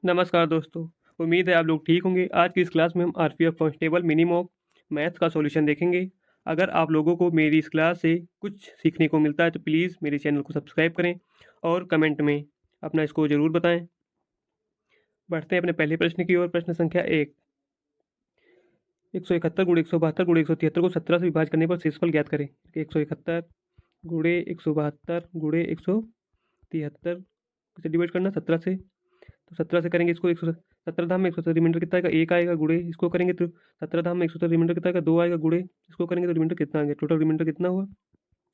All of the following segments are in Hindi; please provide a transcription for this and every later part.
नमस्कार दोस्तों। उम्मीद है आप लोग ठीक होंगे। आज की इस क्लास में हम RPF constable mini mock maths का सॉल्यूशन देखेंगे। अगर आप लोगों को मेरी इस क्लास से कुछ सीखने को मिलता है तो प्लीज़ मेरे चैनल को सब्सक्राइब करें और कमेंट में अपना स्कोर ज़रूर बताएं। बढ़ते हैं अपने पहले प्रश्न की ओर। प्रश्न संख्या 171 गुणे 172 गुणे 173 को 17 से विभाजित करने पर शेषफल ज्ञात करें। 171 गुणे 172 गुणे 173 से डिवाइड करना 17 से, तो 17 से करेंगे इसको। 117 धाम में 170 रिमाइंडर कितना आएगा? 1 आएगा। गुणे इसको करेंगे तो 17 धाम में 170 रिमाइंडर कितना आएगा? 2 आएगा। गुणे इसको करेंगे तो रिमाइंडर कितना आ गया? टोटल रिमाइंडर कितना हुआ?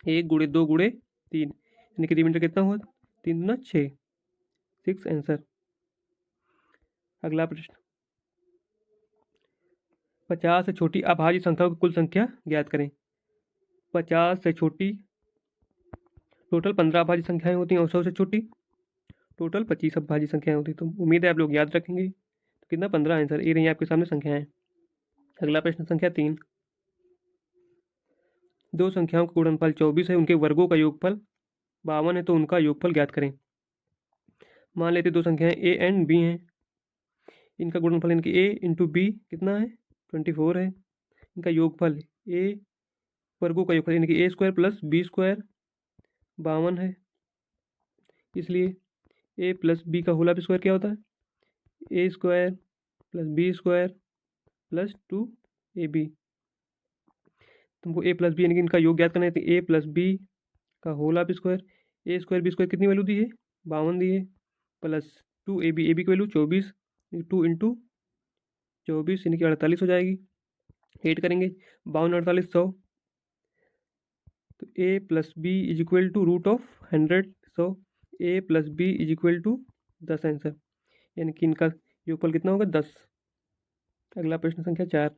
1 गुणे 2 गुणे 3, यानी कि रिमाइंडर कितना हुआ? 3 दूना 6। 6 आंसर। अगला प्रश्न, 50 से छोटी अभाज्य संख्याओं की कुल संख्या ज्ञात करें। 50 से छोटी टोटल 15 अभाज्य संख्याएं होती हैं और 100 से छोटी टोटल 25 अभाज्य संख्याएं होती हैं। तो उम्मीद है आप लोग याद रखेंगे। तो कितना? 15 आंसर। ये रही आपके सामने संख्याएं। अगला प्रश्न संख्या 3, दो संख्याओं का गुणनफल 24 है, उनके वर्गों का योगफल 52 है, तो उनका योगफल ज्ञात करें। मान लेते दो संख्याएं ए एंड बी हैं। इनका गुणनफल इनकी ए इंटू बी कितना है? 24 है। इनका योगफल ए वर्गों का योगफल यानी कि a square plus b square 52 है। इसलिए ए प्लस बी का होल स्क्वायर क्या होता है? A square plus b square plus 2ab। तुमको ए प्लस बी यानी कि इनका योग ज्ञात करना है। तो ए प्लस बी का होल स्क्वायर, ए स्क्वायर बी स्क्वायर कितनी वैल्यू दी है? 52 दी है, प्लस 2ab, ए बी की वैल्यू 24, 2 इंटू 24 यानी कि 48 हो जाएगी। 8 करेंगे, 52 48 100, तो a plus b is equal to root of 100, 100। A plus b is equal to 10 answer, यानी कि इनका योगफल कितना होगा? 10। अगला प्रश्न संख्या 4,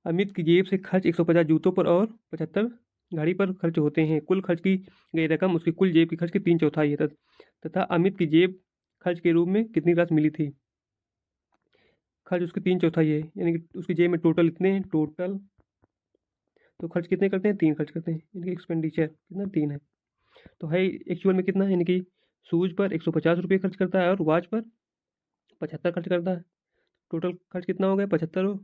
अमित की जेब से खर्च 150 जूतों पर और 75 घड़ी पर खर्च होते हैं। कुल खर्च की गई रकम उसकी कुल जेब की खर्च की 3/4 है, तथा अमित की जेब खर्च के रूप में कितनी राशि मिली थी? खर्च उसकी 3/4 है, यानी कि उसकी जेब में टोटल इतने हैं। टोटल तो खर्च कितने करते हैं? 3 खर्च करते हैं, यानी कि एक्सपेंडिचर कितना? 3 है। तो है एक्चुअल में कितना है? यानी कि शूज पर 150 रुपये खर्च करता है और वॉच पर 75 खर्च करता है। टोटल खर्च कितना हो गया? 75 हो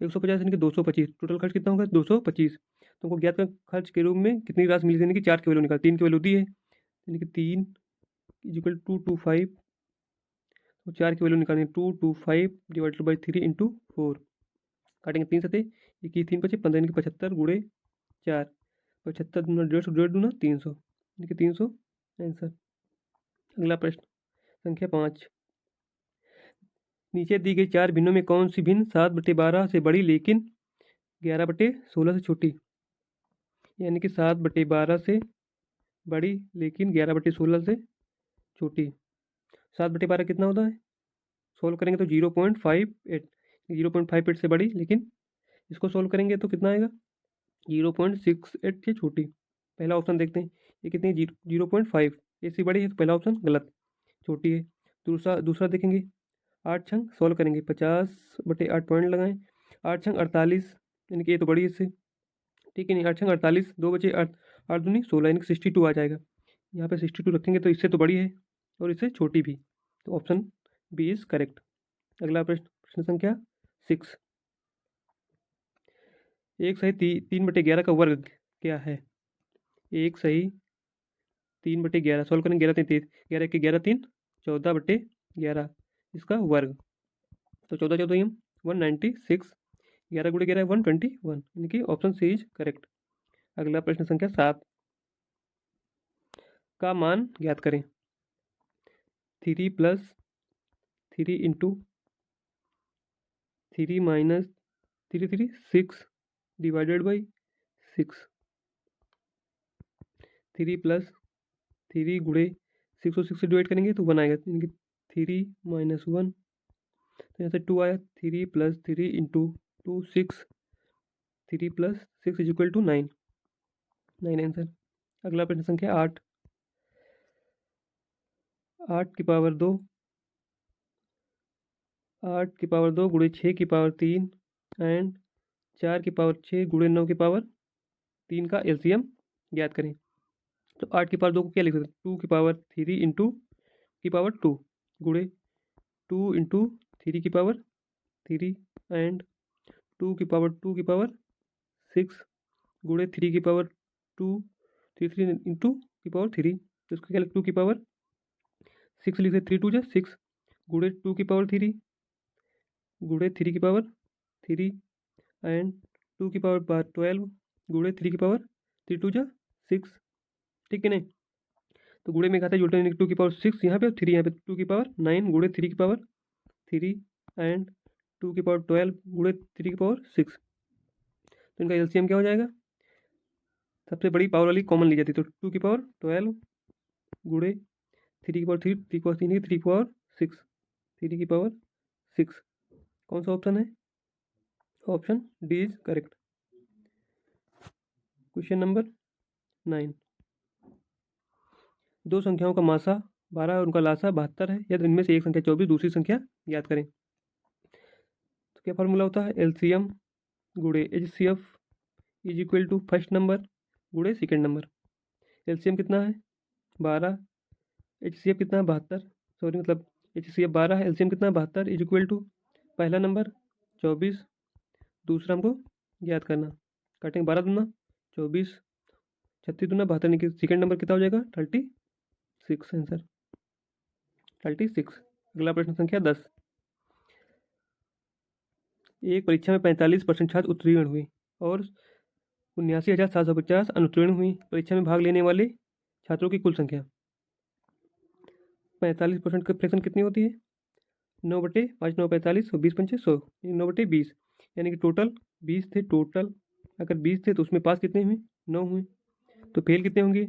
150 यानी कि 225। टोटल खर्च कितना होगा? 225। तुमको ज्ञात कर खर्च के रूप में कितनी राशि मिली थी? यानी कि 4 की वैल्यू निकाल, 3 की वैल्यू दी है, यानी कि 3 इजिकल 225। तो 4 की वैल्यू निकालेंगे, 225 डिवाइडेड बाई 3 इंटू 4। काटेंगे 3 सतह, 21 3 पचे 15 यानी कि 75 गुणे 4। 75 दूना 150, 150 दूना 300, यानी कि 300 आंसर। अगला प्रश्न संख्या 5, नीचे दी गई 4 भिन्नों में कौन सी भिन्न 7/12 से बड़ी लेकिन 11/16 से छोटी? यानी कि 7/12 से बड़ी लेकिन 11/16 से छोटी। 7/12 कितना होता है? सोल्व करेंगे तो 0.58, 0.58 से बड़ी, लेकिन इसको सोल्व करेंगे तो कितना आएगा? 0.68 से छोटी। पहला ऑप्शन देखते हैं, ये कितनी? 0.5, इससे बड़ी है तो पहला ऑप्शन गलत, छोटी है। दूसरा देखेंगे, 8 छंग सोल्व करेंगे, 50/8 पॉइंट लगाएं। 8 छंग 48, यानी कि ये तो बड़ी है इससे, ठीक है नहीं। 8 छंग 48, 2 बचे 8, 8 दूनी 16, यानी कि 62 आ जाएगा। यहाँ पे 62 रखेंगे तो इससे तो बड़ी है और इससे छोटी भी, तो ऑप्शन बी इज करेक्ट। अगला प्रश्न, प्रश्न संख्या 6, 1 सही 3/11 का वर्ग क्या है? 1 सही 3/11 सोल्व करेंगे, 11 3 11 के 11 3 14/11 इसका वर्ग, तो 14 14 हम 196, 11 गुणे 11 121, यानी कि ऑप्शन सी इज करेक्ट। अगला प्रश्न संख्या 7 का मान ज्ञात करें। 3 plus 3 into 3 minus 3 3 6 divided by 6। 3 plus 3 गुणे 6 और 6 से डिवाइड करेंगे तो 1 आएगा, यानी कि 3 माइनस 1, तो यहाँ से 2 आया। 3 plus 3 into 2 6, 3 plus 6 is equal to 9, 9 answer. अगला प्रश्न संख्या 8, 8 की पावर 2, 8 की पावर 2 गुणे 6 की पावर 3 एंड 4 की पावर 6 गुणे 9 की पावर 3 का एलसीएम ज्ञात करें। तो 8 की पावर 2 को क्या लिख सकते हैं? 2 की पावर 3 इंटू की पावर 2, गुणे 2 इंटू 3 की पावर 3 एंड 2 की पावर 6 गुणे 3 की पावर 2 3 इंटू की पावर 3, तो इसका क्या 2 की पावर 6 लिखे 3 2 6 गुणे 2 की पावर 3 गुणे 3 की पावर 3 एंड 2 की पावर 12 गुणे 3 की पावर 3 2 6, ठीक है नहीं। तो गुणे में खाता है उल्टा 2 की पावर 6 यहाँ पे और 3 यहाँ पे, 2 की पावर 9 गुणे 3 की पावर 3 एंड 2 की पावर 12 गुणे 3 की पावर 6, तो इनका एलसीएम क्या हो जाएगा, सबसे बड़ी पावर वाली कॉमन ली जाती है, तो 2 की पावर 12 गुणे 3 की पावर 3 3 की पावर 3 3 की पावर 6 3 की पावर 6, कौन सा ऑप्शन है, option D is correct. Question number 9, दो संख्याओं का मासा 12 और उनका लासा 72 है, यदि इनमें से एक संख्या 24 दूसरी संख्या याद करें। तो क्या फॉर्मूला होता है, एलसीएम गुणे HCF is equal to first number गुणे सेकेंड नंबर। एलसीएम कितना है 12, एचसीएफ कितना है 72, सॉरी मतलब एचसीएफ 12 है, एलसीएम कितना है 72 इज इक्वल टू पहला नंबर 24, दूसरा हमको याद करना, काटेंगे 12 दूना 24 36 दूना 72, यानी कि सेकेंड नंबर कितना हो जाएगा 36, आंसर 36। अगला प्रश्न संख्या 10, एक परीक्षा में 45% छात्र उत्तीर्ण हुए और 79,750 अनुत्तीर्ण हुई। परीक्षा में भाग लेने वाले छात्रों की कुल संख्या 45% का फ्रैक्शन कितनी होती है, 9/5 9 45 और 20 पंचे 100, 9/20, यानी कि टोटल 20 थे टोटल, अगर 20 थे तो उसमें पास कितने हुए 9 हुए, तो फेल कितने होंगे,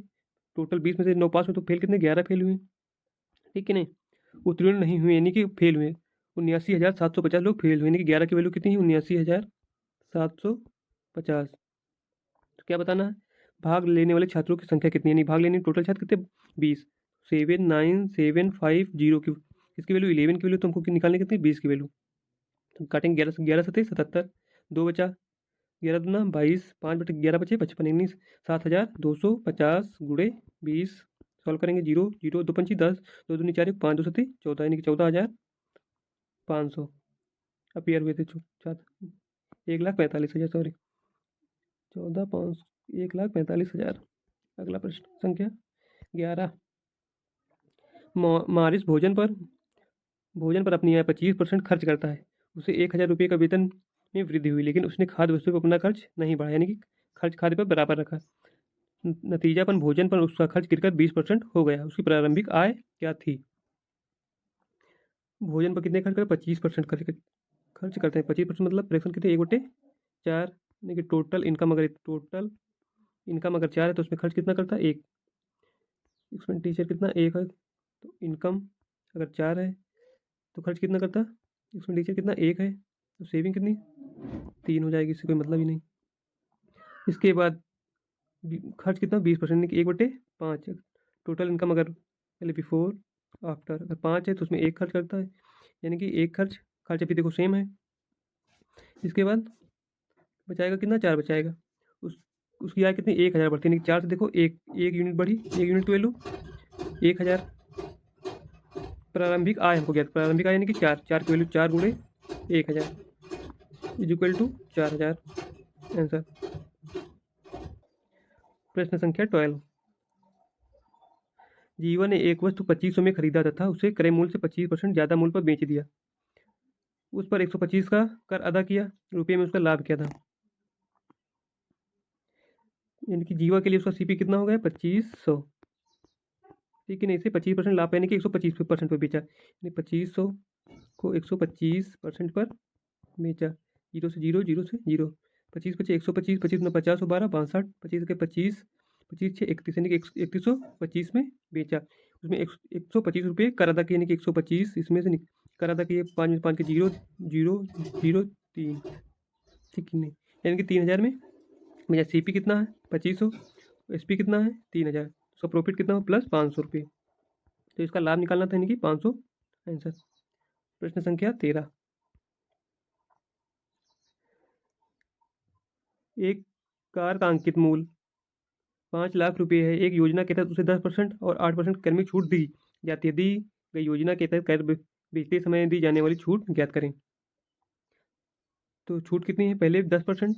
टोटल 20 में से 9 पास हुए तो फेल कितने 11 फेल हुए, ठीक है नहीं। उत्तीर्ण नहीं हुए यानी कि फेल हुए 79,750 लोग फेल हुए, यानी कि 11 की वैल्यू कितनी है 79,750। तो क्या बताना है, भाग लेने वाले छात्रों की संख्या कितनी है, यानी भाग लेने टोटल छात्र कितने 20, 79750 की, इसकी वैल्यू 11 की वैल्यू तुमको निकालने कितनी 20 की वैल्यू, तो काटेंगे 11 11 सत्ते 77, 2 बचा 11 दूना 22, 5/11 बचे 55, यानी 7,250 गुणे 20, सॉल्व करेंगे 0 0 2 पंची 10 2 दूनी 4 5 2 सत्ती 14, यानी कि 14,500 अपियर हुए थे छात्र, 1,45,000 सॉरी 14,500 1,45,000। अगला प्रश्न संख्या 11, मारिस भोजन पर अपनी आय 25% खर्च करता है, उसे 1,000 रुपये का वेतन में वृद्धि हुई, लेकिन उसने खाद्य वस्तु पर अपना खर्च नहीं बढ़ाया, यानी कि खर्च खाद्य पर बराबर रखा। नतीजापन भोजन पर उसका खर्च गिरकर 20% हो गया, उसकी प्रारंभिक आय क्या थी, भोजन पर कितने खर्च करते 25% खर्च करते हैं, 25% मतलब फ्रैक्शन कितने 1/4, यानी कि टोटल इनकम अगर 4 है तो उसमें खर्च कितना करता है 1, एक्सपेंडिचर कितना 1 है, तो इनकम अगर 4 है तो खर्च कितना करता, एक्सपेंडिचर कितना 1 है, तो सेविंग कितनी 3 हो जाएगी, इससे कोई मतलब ही नहीं। इसके बाद खर्च कितना 20%, यानी कि 1/5, टोटल इनकम अगर पहले बिफोर आफ्टर अगर 5 है तो उसमें 1 खर्च करता है, यानी कि 1 खर्च अभी देखो सेम है। इसके बाद बचाएगा कितना 4 बचाएगा, उसकी आय कितनी 1,000 बढ़ती है, यानी कि 4 से देखो एक यूनिट बढ़ी, 1 यूनिट की वैल्यू 1,000। प्रारंभिक आय हमको ज्ञात, प्रारंभिक आय यानी कि 4 की वैल्यू 4 गुणे 1,000 इज इक्वल टू 4,000, आंसर। प्रश्न संख्या 12, जीवन ने एक वस्तु 2500 में खरीदा तथा उसे क्रय मूल्य से 25% ज़्यादा मूल्य पर बेच दिया, उस पर 125 का कर अदा किया, रुपये में उसका लाभ क्या था, यानी कि जीवा के लिए उसका सीपी कितना हो गया 2500, ठीक है ना, इसे 25% लाभ यानी कि 125% पर बेचा, यानी 2500 को 125% पर बेचा, 0 से 0 0 से 0, 25 बचे 125, 25 में 50 12 62, 25 के 25 25 6 31, यानी कि 3125 में बेचा, उसमें 125 रुपये कर अदा किए, यानी कि 125 इसमें से कर अदा किए, 5 में 5 के 0 0 0 3, ठीक है नहीं, यानी कि 3,000 में मेरा सीपी कितना है 2500, एसपी कितना है 3,000, उसका प्रॉफिट कितना हो प्लस 500 रुपये, तो इसका लाभ निकालना था, यानी कि 500, आंसर। प्रश्न संख्या 13, एक कार का अंकित मूल्य 5 लाख रुपये है, एक योजना के तहत उसे 10% और 8% कर में छूट दी जाती है, दी गई योजना के तहत कर बेचते समय दी जाने वाली छूट ज्ञात करें। तो छूट कितनी है, पहले 10%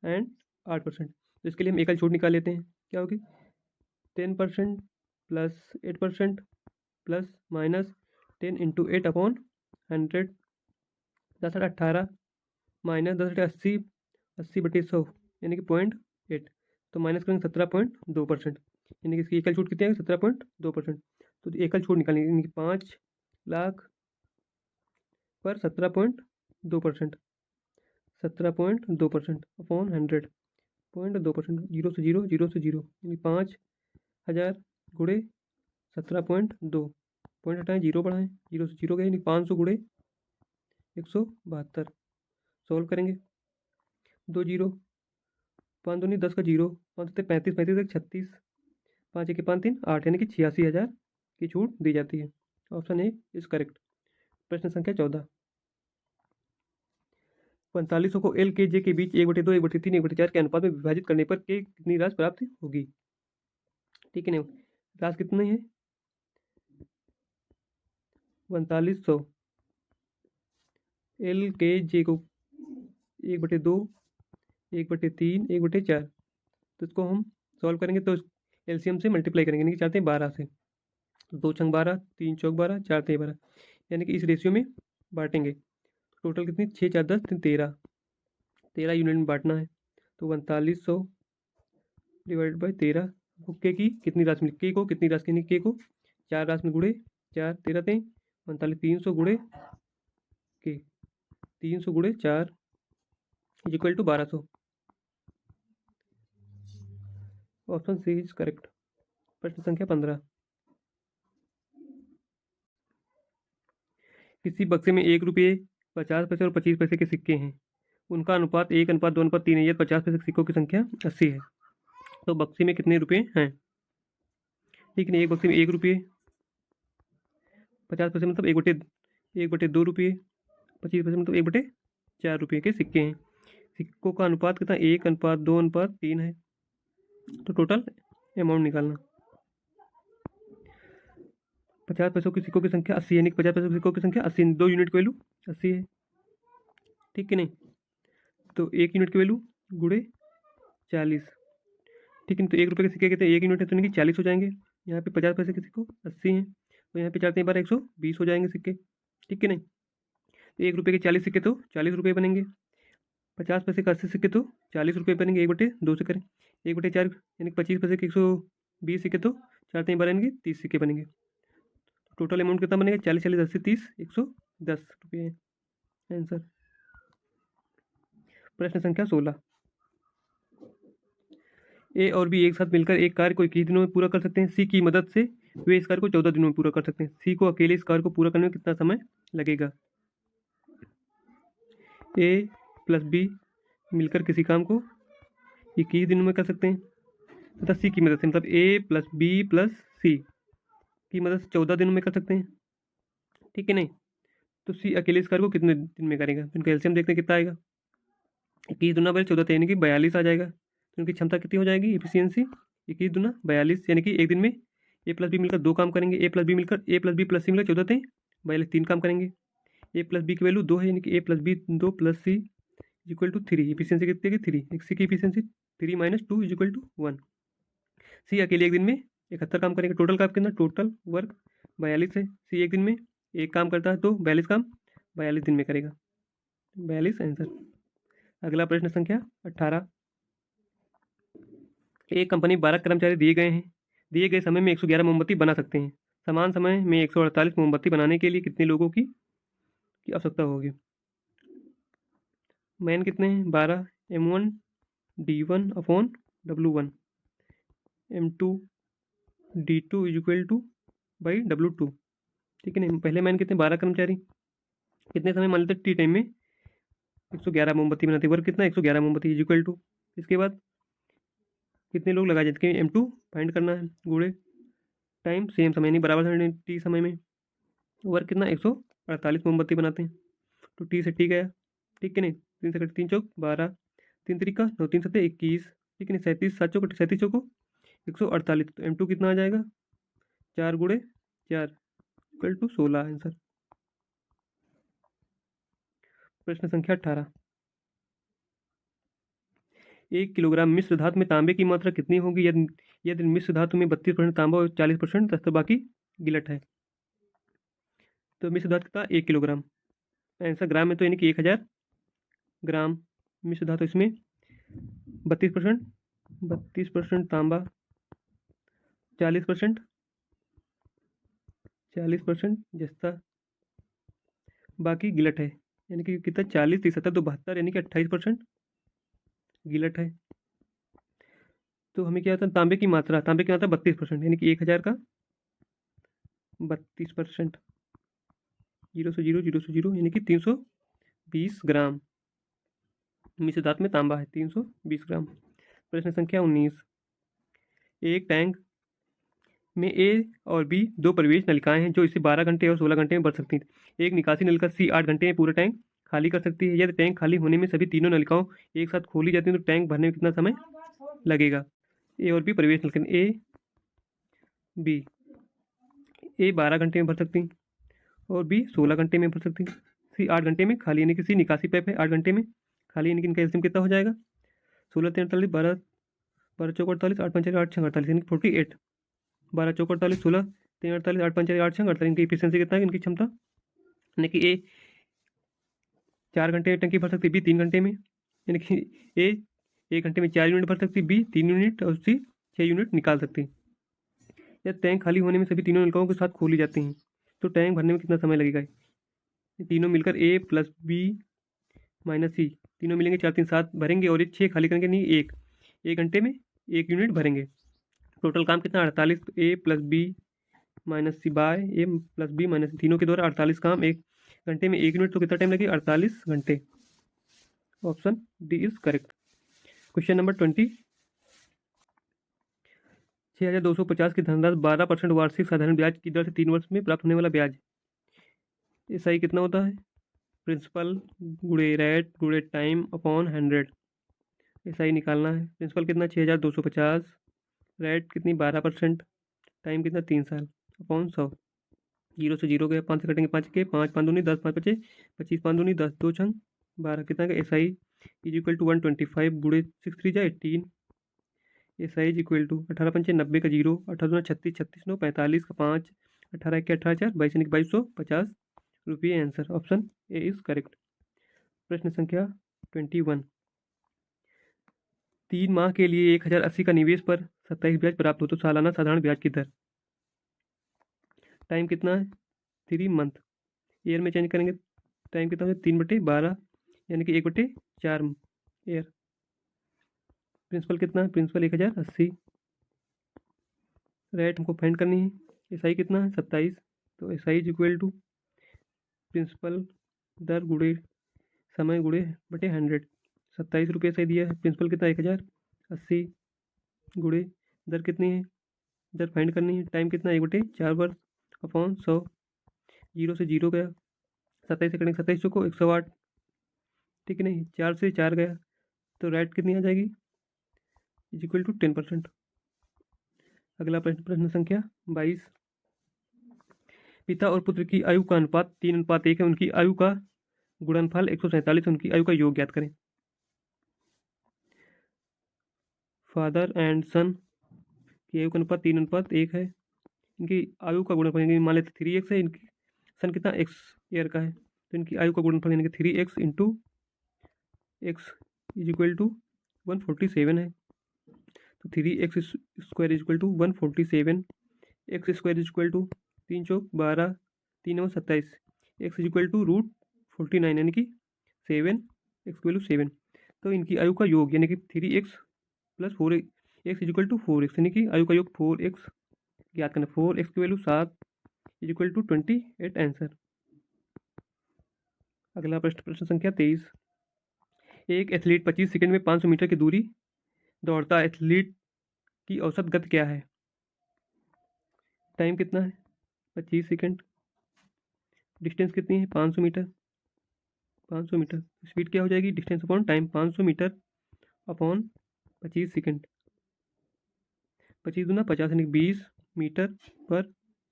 एंड 8%। तो इसके लिए हम एकल छूट निकाल लेते हैं, क्या होगी 10% plus 8% plus minus 10 into 8/100, 10/18 minus 10/80, 80/100 यानी कि 0.8। तो माइनस करेंगे 17.2%, यानी कि इसकी एकल छूट कितनी आएगी 17.2%। तो एकल छूट निकालेंगे, यानी कि 5 लाख पर 17.2%, 17.2% अपॉन 100.2%, 0 से 0, 0 से 0, यानी 5,000 गुणे 17.2, पॉइंट हटाएं, 0 बढ़ाएं, 0 से 0 गए, यानी 500 गुणे 172। सॉल्व करेंगे, 2 0, 5 दूनी 10 का 0, 5 सत्ते 35, 35 एक 36, 5 1 5 3 8, यानी कि 86,000 की छूट दी जाती है। Option A is correct. प्रश्न संख्या 14, 4500 को एल के जे के बीच 1/2, 1/3, 1/4 के अनुपात में विभाजित करने पर के कितनी राशि प्राप्त होगी। ठीक है ना, राशि कितनी है 4500 एल के जे को 1/2, 1/3, 1/4, तो इसको हम सॉल्व करेंगे तो एलसीएम से मल्टीप्लाई करेंगे, यानी कि चाहते हैं 12 से, तो 2 छंग 12, 3 चौक 12, 4 तेरह 12, यानी कि इस रेशियो में बांटेंगे। टोटल कितनी 6 4 10 3 13 यूनिट में बांटना है। तो 4500 डिवाइड बाई 13 के की कितनी राशि मिली, के को कितनी राशि यानी के को 4 राशि में गुड़े 4 13 3 45, 300 गुड़े के 300 गुड़े 4 is equal to 1200। Option C is correct. प्रश्न संख्या 15, किसी बक्से में 1 रुपये 50 पैसे और 25 पैसे के सिक्के हैं, उनका अनुपात 1:2:3 है, यदि 50 पैसे के सिक्कों की संख्या 80 है, तो बक्से में कितने रुपये हैं। ठीक है, एक बक्से में 1 रुपये 50 पैसे मतलब 1/2 रुपये, 25 पैसे मतलब 1/4 रुपये के सिक्के हैं। सिक्कों का अनुपात कितना 1:2:3 है। तो टोटल अमाउंट निकालना, 50 पैसों की सिक्कों की संख्या 80, यानी 50 पैसों की सिक्कों की संख्या 80, 2 यूनिट की वैल्यू 80 है। ठीक है नहीं, तो 1 यूनिट की वैल्यू गुड़े 40। ठीक है, तो 1 रुपये के सिक्के कहते हैं 1 यूनिट है, तो यानी कि 40 हो जाएंगे। यहाँ पे 50 पैसे के सिक्कों 80 हैं, तो यहाँ पे 4 3 12 120 हो जाएंगे सिक्के। ठीक है नहीं, तो 1 रुपये के 40 सिक्के तो 40 रुपये बनेंगे, 50 पैसे का 80 सिक्के तो 40 रुपये बनेंगे, 1/2 से करें 1/4 यानी 25 पैसे के 120 सिक्के तो 4 3 12 यानी कि 30 सिक्के बनेंगे। टोटल अमाउंट कितना बनेगा 40 40 80 30 110 रुपये आंसर। प्रश्न संख्या 16, ए और बी एक साथ मिलकर एक कार्य को 21 दिनों में पूरा कर सकते हैं। सी की मदद से वे इस कार्य को 14 दिनों में पूरा कर सकते हैं। सी को अकेले इस कार्य को पूरा करने में कितना समय लगेगा। ए प्लस बी मिलकर किसी काम को 21 दिनों में कर सकते हैं तथा सी की मदद से मतलब ए प्लस बी प्लस सी की मदद से 14 दिनों में कर सकते हैं। ठीक है नहीं, तो सी अकेले इस कार्य को कितने दिन में करेगा। तो इनका एलसीएम देखते हैं कितना आएगा, 21 दूना 14 यानी कि 42 आ जाएगा। तो उनकी क्षमता कितनी हो जाएगी एफिशिएंसी 21 दूना 42, यानी कि एक दिन में ए प्लस बी मिलकर 2 काम करेंगे, A plus B plus C मिलकर 14 42 3 काम करेंगे। ए प्लस बी की वैल्यू 2 है, यानी कि A plus B 2 plus C is equal to 3। Efficiency कितनी है 3, सी की efficiency 3 - 2 is equal to 1। C अकेले एक दिन में 71 काम करेंगे। टोटल काम कितना, टोटल वर्क 42 है। सी एक दिन में एक काम करता है तो 42 काम 42 दिन में करेगा, 42 आंसर। अगला प्रश्न संख्या 18, एक कंपनी 12 कर्मचारी दिए गए हैं, दिए गए समय में 111 मोमबत्ती बना सकते हैं। समान समय में 148 मोमबत्ती बनाने के लिए कितने लोगों की आवश्यकता होगी। मैन कितने हैं 12, M1 D1/W1, M2 D2 is equal two by W2। ठीक है ना, पहले मैन कितने 12 कर्मचारी, कितने समय मान लेते टी टाइम में 111 मोमबत्ती बनाते, वर्क कितना 111 मोमबत्ती इज इक्वल टू, इसके बाद कितने लोग लगाए जाते हैं M2 फाइंड करना है, गुणे टाइम सेम समय नहीं बराबर टी समय में, वर्क कितना 148 मोमबत्ती बनाते हैं, तो टी से टी गया। ठीक है नहीं, 3 से 3 चौक 12, 3 तरीका 9 3 7 21। ठीक है नहीं, 37 7 चौक 37 चौको 148, तो M2 कितना आ जाएगा 4 गुणे 4 इक्वल टू 16 आंसर। प्रश्न संख्या 18, 1 किलोग्राम मिश्र धातु में तांबे की मात्रा कितनी होगी यदि यदि मिश्र धातु में 32% तांबा और 40% तो बाकी गिलट है। तो मिश्र धातु कितना 1 किलोग्राम, आंसर ग्राम में तो यानी कि 1000 ग्राम मिश्र धातु, इसमें 32% तांबा, 40% जस्ता, बाकी गिलट है, यानी कि कितना 40 30 70 तो 72 यानी कि 28% गिलट है। तो हमें क्या होता है तांबे की मात्रा 32% यानी कि 1000 का 32%, 0 से 0 0 से 0 यानी कि 320 ग्राम मिश्र धातु में तांबा है 320 ग्राम। प्रश्न संख्या 19, एक टैंक में ए और बी दो प्रवेश नलिकाएं हैं जो इसे 12 घंटे और 16 घंटे में भर सकती हैं। एक निकासी नलिका सी 8 घंटे में पूरा टैंक खाली कर सकती है। यदि टैंक खाली होने में सभी तीनों नलिकाओं एक साथ खोली जाती हैं तो टैंक भरने में कितना समय लगेगा। ए और बी प्रवेश नलिका, ए बी, ए 12 घंटे में भर सकती हैं और बी 16 घंटे में भर सकती हैं। सी 8 घंटे में खाली, यानी कि सी निकासी पाइप है 8 घंटे में खाली, यानी कि इनका एलसीएम कितना हो जाएगा 16 3 48 12 12 चौक 48 8 5 8 6 48 यानी 48, 12 चौक 48 16 3 48 8 5 8 6 48, इनकी इफिशियंसी कितना है इनकी क्षमता, यानी कि ए 4 घंटे में टंकी भर सकती है, बी 3 घंटे में, यानी कि ए 1 घंटे में 4 यूनिट भर सकती है, बी 3 यूनिट और सी 6 यूनिट निकाल सकती है। या टैंक खाली होने में सभी तीनों नलिकाओं के साथ खोली जाती हैं तो टैंक भरने में कितना समय लगेगा। ये तीनों मिलकर ए प्लस बी माइनस सी, तीनों मिलेंगे 4 3 7 भरेंगे और ये 6 खाली करेंगे, नहीं 1 घंटे में 1 यूनिट भरेंगे। टोटल काम कितना 48, ए प्लस बी माइनस सी बाय ए प्लस बी माइनस सी, तीनों के द्वारा 48 काम 1 घंटे में 1 यूनिट, तो कितना टाइम लगेगा 48 घंटे। Option D is correct. Question number 20, 6250 की धनराशि 12% वार्षिक साधारण ब्याज की दर से 3 वर्ष में प्राप्त होने वाला ब्याज एसआई कितना होता है, प्रिंसिपल गुणे रेट गुणे टाइम अपॉन 100। एसआई निकालना है, प्रिंसिपल कितना 6250, रेट कितनी 12%, टाइम कितना 3 साल अपॉन 100, 0 से 0 गया 5 से कटेंगे 5 के 5 5 दूनी 10 5 बचे 25 5 दूनी 10 2 छंग 12, कितना का एसआई इज इक्वल टू 125 गुणे 6 3 जा 18, एसआई इज इक्वल टू 18 पंचे 90 का 0, 18 दूना 36 36 9 45 का 5, 18 के 18 4 22 2250 रुपये answer. Option A is correct. प्रश्न संख्या 21, 3 माह के लिए 1080 का निवेश पर 27 ब्याज प्राप्त हो तो सालाना साधारण ब्याज की दर, टाइम कितना है 3 मंथ, ईयर में चेंज करेंगे टाइम कितना है 3/12 यानी कि 1/4 ईयर। प्रिंसिपल कितना है, प्रिंसिपल 1080, रेट हमको फाइंड करनी है, एसआई कितना है 27, तो SI is equal to principal दर गुणे समय गुणे बटे 100, 27 रुपये सही दिया है, प्रिंसिपल कितना 1080 गुणे दर कितनी है, दर फाइंड करनी है, टाइम कितना 1/4 वर्ष अपॉन 100, 0 से 0 गया 27 से करेंगे 27 चौको 108, ठीक है नहीं 4 से 4 गया तो रेट कितनी आ जाएगी इज इक्वल टू 10%। अगला प्रश्न, प्रश्न संख्या 22, पिता और पुत्र की आयु का अनुपात 3:1 है, उनकी आयु का गुणनफल 147, उनकी आयु का योग ज्ञात करें। फादर एंड सन की आयु का अनुपात 3:1 है, इनकी आयु का गुणनफल मान लेते 3x है, इनकी सन कितना x ईयर का है तो इनकी आयु का गुणनफल यानी कि 3x into x is equal to 147 है, तो 3x square is equal to 147, x square is equal to 3 चौक 12 3 9 27, एक्स इज इक्वल टू √49 यानी कि 7, एक्स वैल्यू 7, तो इनकी आयु का योग यानी कि 3x plus 4x is equal to 4x यानी कि आयु का योग 4x ज्ञात करना, 4x की value 7 is equal to 28 answer. अगला प्रश्न, प्रश्न संख्या 23, एक एथलीट 25 सेकंड में 500 मीटर की दूरी दौड़ता, एथलीट की औसत गति क्या है, टाइम कितना है 25 सेकंड, डिस्टेंस कितनी है 500 मीटर, 500 मीटर, स्पीड क्या हो जाएगी distance upon time, 500 metre upon 25 second, 25 दूना 50 यानी 20 मीटर पर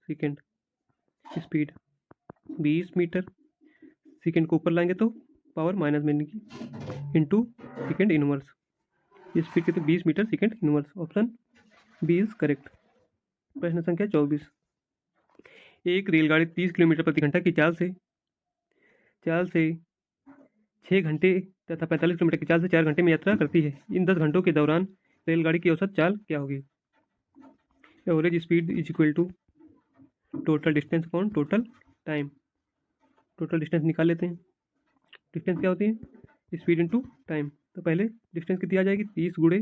सेकंड, स्पीड 20 मीटर सेकेंड को ऊपर लाएंगे तो पावर माइनस में इंटू सेकेंड इनवर्स। ये स्पीड कितनी 20 metre second inverse. Option B is correct. प्रश्न संख्या 24। एक रेलगाड़ी 30 किलोमीटर प्रति घंटा की चाल से 6 घंटे तथा 45 किलोमीटर की चाल से 4 घंटे में यात्रा करती है। इन 10 घंटों के दौरान रेलगाड़ी की औसत चाल क्या होगी? Average speed is equal to total distance upon total time. Total distance निकाल लेते हैं। डिस्टेंस क्या होती है? Speed into time. तो पहले डिस्टेंस कितनी आ जाएगी? 30 गुणे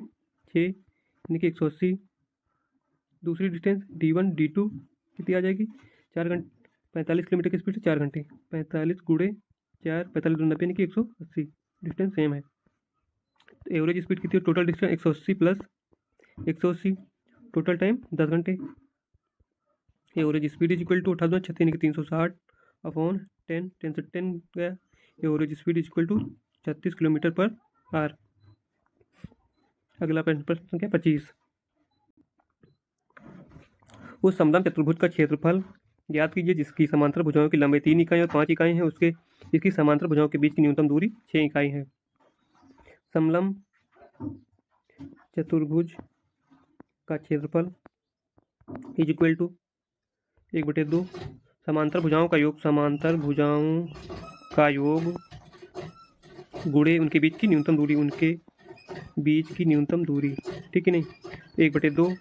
6 यानी कि 180। दूसरी डिस्टेंस D1 D2 कितनी आ जाएगी? 4 घंटे 45 किलोमीटर की स्पीड से 4 घंटे 45 गुणे 4 45 2 90 यानी कि 180। डिस्टेंस सेम है। तो एवरेज स्पीड कितनी है? Total distance 180 plus 180 total time 10 घंटे। Average speed is equal to 18 यानी कि 360 अपॉन 10 10 से 10 गया। Average speed is equal to 36 kilometre per hour. अगला प्रश्न संख्या 25। उस समतल चतुर्भुज का क्षेत्रफल ज्ञात कीजिए जिसकी समांतर भुजाओं की लंबाई 3 इकाई और 5 इकाई है। इसकी समांतर भुजाओं के बीच की न्यूनतम दूरी 6 इकाई है। समलम चतुर्भुज का क्षेत्रफल इज इक्वल टू 1/2 समांतर भुजाओं का योग गुणे उनके बीच की न्यूनतम दूरी। ठीक है नहीं? 1/2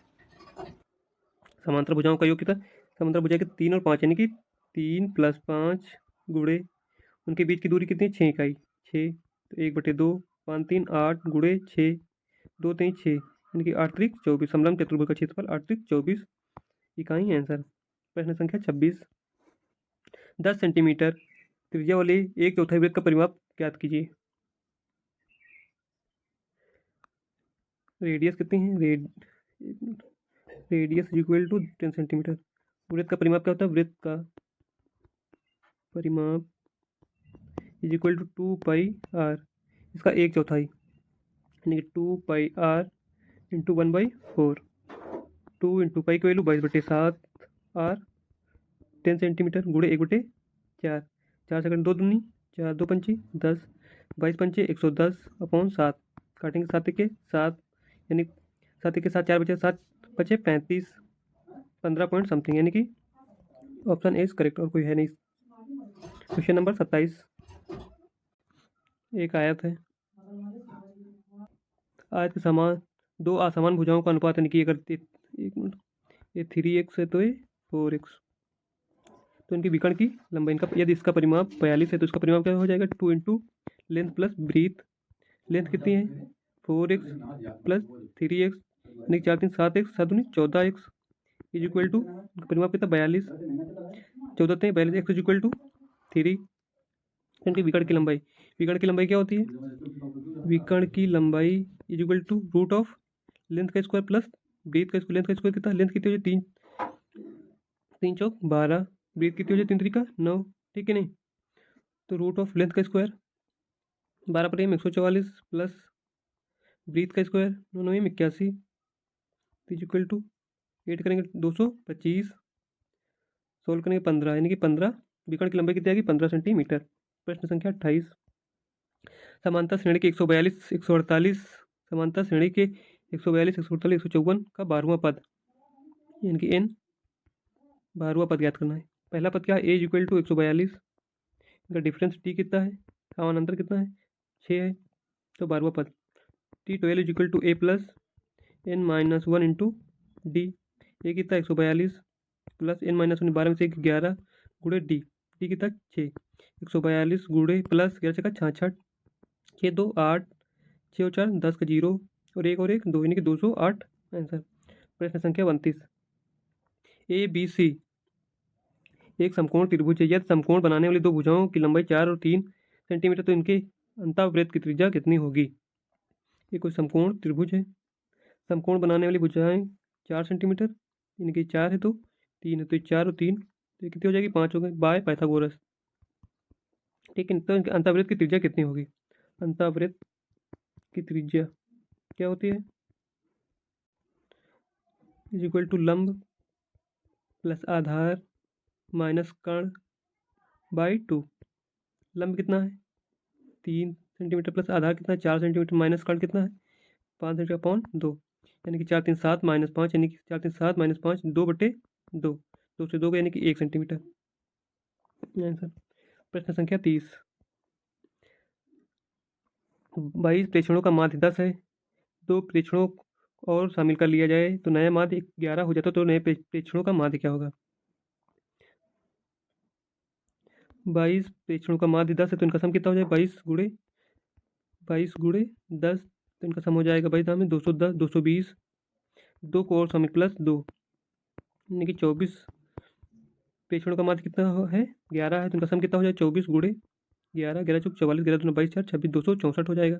समांतर भुजाओं का योग कितना? समांतर भुजा के 3 और 5 यानी कि 3 + 5 गुणे उनके बीच की दूरी कितनी? 6 इकाई 6। तो 1/2 5 3 8 गुणे 6 2 3 6 यानी कि 8 3 24। समलम चतुर्भुज का क्षेत्रफल 8 3 24 इकाई है आंसर। प्रश्न संख्या 26। 10 सेंटीमीटर त्रिज्या वाले 1/4 वृत्त का परिमाप ज्ञात कीजिए। रेडियस कितनी है? Radius equal to 10 centimetre. वृत्त का परिमाप क्या होता है? वृत्त का परिमाप इज इक्वल टू 2πr। इसका 1/4 यानी कि 2πr इंटू 1/4। 2 इंटू पाई की वैल्यू 22/7 r 10 सेंटीमीटर गुणे 1/4। 4 सेकंड 2 दूनी 4 2 पंची 10 22 पंचे 110 अपॉन 7। काटेंगे 7 के 7 यानी 7 के 7 4 बचे 7 बचे 35 15 पॉइंट समथिंग यानी कि ऑप्शन ए इज करेक्ट और कोई है नहीं। Question number 27। एक आयत है। आयत के समान 2 असमान भुजाओं का अनुपात यानी कि अगर 1 मिनट ये 3x है तो ये 4x। तो इनकी विकर्ण की लंबाई यदि इसका परिमाप 42 है तो इसका परिमाप क्या हो जाएगा? 2 into length plus breadth. Length कितनी है? 4x प्लस 3x यानी 4 3 7x 7 दूनी 14x इज इक्वल टू परिमाप कितना? 42 14 3 42 x इज इक्वल टू 3। इनकी विकर्ण की लंबाई क्या होती है? विकर्ण की लंबाई is equal to root of length का स्क्वायर प्लस ब्रीथ का स्क्वायर। लेंथ का स्क्वायर कितना? लेंथ कितनी हो जाए? 3 चौक 12। ब्रीथ कितनी हो जाए? 3 3 9। ठीक है नहीं? तो रूट ऑफ लेंथ का स्क्वायर 12 पर 144 प्लस ब्रीथ का स्क्वायर 9 9 81 इज इक्वल टू 8 करेंगे 225 सोल्व करेंगे 15 यानी कि 15। विकर्ण की लंबाई कितनी आएगी? 15 सेंटीमीटर। प्रश्न संख्या 28। समांतर श्रेणी के 142 148 समांतर श्रेणी के 142 148 154 का 12वां पद यानी कि n 12वां पद ज्ञात करना है। पहला पद क्या है? a equal to 142। इनका डिफरेंस t कितना है? समानांतर कितना है? 6 है। तो 12वां पद t12 is equal to a plus n-1 into d. A कितना? 142 प्लस n-1 12 में से 11 गुणे डी कितना? 6 142 गुणे प्लस 11 से 66 6 2 8 6 और 4 10 का 0 और 1 2 यानी कि 208 आंसर। प्रश्न संख्या 29। ए बी सी एक समकोण त्रिभुज है। यदि समकोण बनाने वाली दो भुजाओं की लंबाई 4 और 3 सेंटीमीटर तो इनके अंतःवृत्त की त्रिज्या कितनी होगी? ये कोई समकोण त्रिभुज है। समकोण बनाने वाली भुजाएं 4 सेंटीमीटर इनकी 4 है तो 3 है तो 4 और 3 तो कितनी हो जाएगी? 5 हो गए बाय पाइथागोरस। ठीक है। तो इनके अंतःवृत्त की त्रिज्या कितनी होगी? अंतःवृत्त की त्रिज्या क्या होती है? इज इक्वल टू लंब प्लस आधार माइनस कर्ण बाई 2। लंब कितना है 3 सेंटीमीटर प्लस आधार कितना है 4 सेंटीमीटर माइनस कर्ण कितना है 5 सेंटीमीटर अपॉन 2, यानी कि 4 3 7 माइनस 5, यानी कि 4 3 7 माइनस 5 2/2, 2 से 2 का यानी कि 1 सेंटीमीटर आंसर। प्रश्न संख्या 30। 22 प्रेक्षणों का माध्य 10 है, 2 प्रेक्षणों और शामिल कर लिया जाए तो नया माध्य 11 हो जाता, तो नए प्रेक्षणों का माध्य क्या होगा। 22 प्रेक्षणों का माध्य 10 है तो इनका सम कितना हो जाएगा 22 गुणे 10, तो इनका सम हो जाएगा भाई दाम में 210 220, 2 को और शामिल प्लस 2, यानी कि 24 प्रेक्षणों का माध्य कितना है 11 है, तो इनका सम कितना हो जाएगा 24 गुणे 11, 11 चौक 44, 11 दूनी 22 4 26 264 हो जाएगा।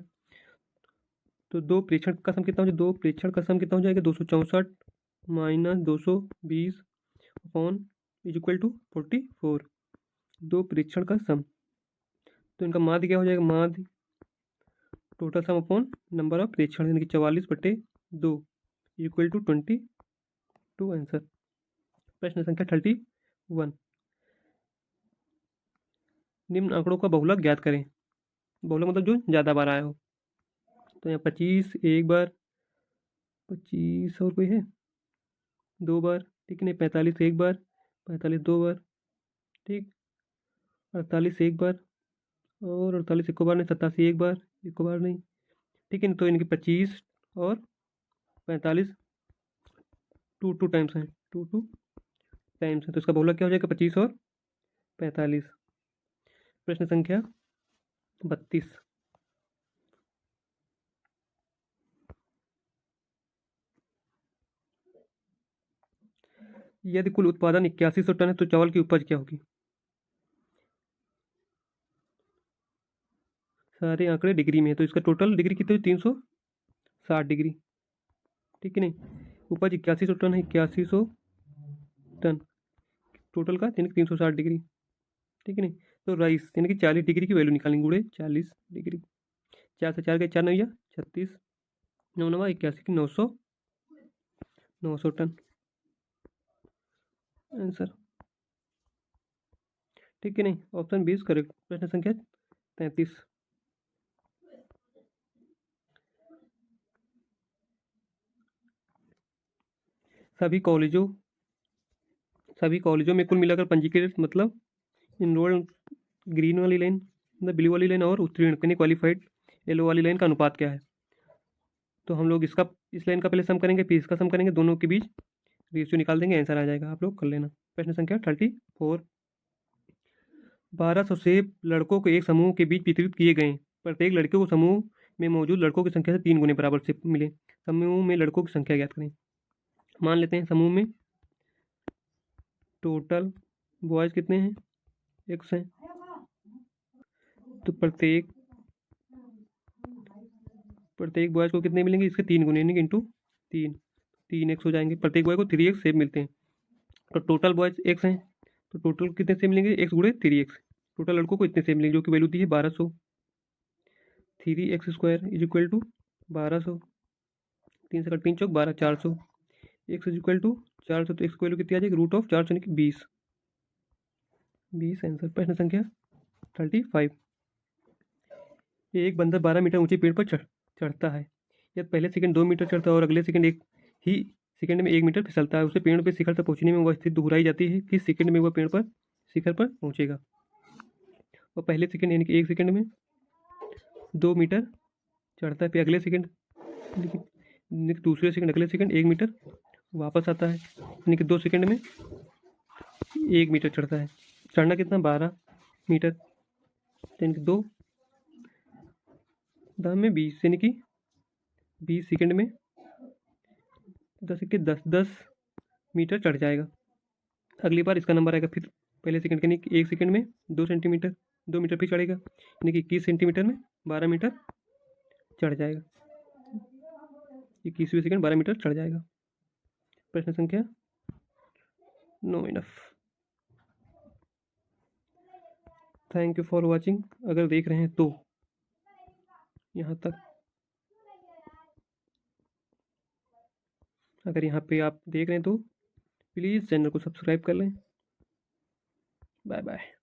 तो 2 प्रेक्षण का सम कितना हो जाएगा 2 प्रेक्षण का सम कितना हो जाएगा 264 minus 220 upon is equal to 44, 2 प्रेक्षण का सम, तो इनका माध्य क्या हो जाएगा माध्य total sum upon number of प्रेक्षण, यानी कि 44/2 इक्वल टू 22 आंसर। प्रश्न संख्या 31। निम्न आंकड़ों का बहुलक ज्ञात करें। बहुलक मतलब जो ज़्यादा बार आया हो, तो यहाँ 25 एक बार, 25 और कोई है 2 बार, ठीक है नहीं 45 एक बार, 45 2 बार, ठीक 48 एक बार, और 48 एक बार नहीं, 87 एक बार, एक बार नहीं, ठीक है। तो इनकी 25 और 45 2 टाइम्स हैं, 2 टाइम्स है, तो इसका बहुलक क्या हो जाएगा 25 और 45। प्रश्न संख्या 32। यदि कुल उत्पादन 8100 टन है तो चावल की उपज क्या होगी। सारे आंकड़े डिग्री में है, तो इसका टोटल डिग्री कितनी 360 डिग्री, ठीक है नहीं। उपज 8100 टन है, 8100 टन टोटल का, यानी कि 360 डिग्री, ठीक है नहीं। तो राइस यानी कि 40 डिग्री की वैल्यू निकालेंगे, गुणे 40 डिग्री, 4 से 4 के 4 नहीं 36, 9 9 81 की 900 टन आंसर, ठीक है नहीं। Option 20 correct. प्रश्न संख्या 33। सभी कॉलेजों में कुल मिलाकर पंजीकृत मतलब इनरोल्ड ग्रीन वाली लाइन, मतलब ब्लू वाली लाइन, और उत्तीर्ण यानी क्वालिफाइड येलो वाली लाइन का अनुपात क्या है। तो हम लोग इस लाइन का पहले सम करेंगे, फिर इसका सम करेंगे, दोनों के बीच रेशियो निकाल देंगे, आंसर आ जाएगा, आप लोग कर लेना। प्रश्न संख्या 34। 1200 सेब लड़कों को एक समूह के बीच वितरित किए गए, प्रत्येक लड़के को समूह में मौजूद लड़कों की संख्या से 3 गुने बराबर सेब मिले, समूह में लड़कों की संख्या ज्ञात करें। मान लेते हैं समूह में टोटल बॉयज़ कितने हैं x हैं, तो प्रत्येक बॉयज़ को कितने मिलेंगे इसके 3 गुने, यानी कि इंटू 3x हो जाएंगे, प्रत्येक बॉय को 3x सेब मिलते हैं। तो टोटल बॉयज़ x हैं, तो टोटल कितने सेब मिलेंगे x गुणे 3x, टोटल लड़कों को इतने सेब मिलेंगे, जो कि वैल्यू दी है 1200, 3x² इज इक्वल टू 1200, 3 से 3 चौक 12, 400, x इज इक्वल टू 400, तो x की वैल्यू कितनी आ जाएगी √400 यानी कि 20 आंसर। प्रश्न संख्या 35। एक बंदर 12 मीटर ऊंचे पेड़ पर चढ़ता है, यदि पहले सेकंड 2 मीटर चढ़ता है और अगले सेकंड एक ही सेकंड में 1 मीटर फिसलता है, उसे पेड़ पर शिखर तक पहुंचने में वह स्थिति दोहराई जाती है, किस सेकंड में वह पेड़ पर शिखर पर पहुंचेगा। और पहले सेकंड यानी कि 1 सेकंड में 2 मीटर चढ़ता है, फिर अगले सेकंड यानी कि दूसरे सेकंड अगले सेकंड 1 मीटर वापस आता है, यानी कि 2 सेकंड में 1 मीटर चढ़ता है। चढ़ना कितना 12 मीटर, यानी कि 2 दाम में 20, यानी कि 20 सेकंड में 10 मीटर चढ़ जाएगा। अगली बार इसका नंबर आएगा फिर पहले सेकंड के, यानी कि 1 सेकंड में 2 मीटर फिर चढ़ेगा, यानी कि 21 सेंटीमीटर में 12 मीटर चढ़ जाएगा, 21वें सेकंड 12 मीटर चढ़ जाएगा। प्रश्न संख्या 9 enough. Thank you for watching. अगर देख रहे हैं तो यहाँ तक, अगर यहाँ पे आप देख रहे हैं तो प्लीज़ चैनल को सब्सक्राइब कर लें। Bye bye.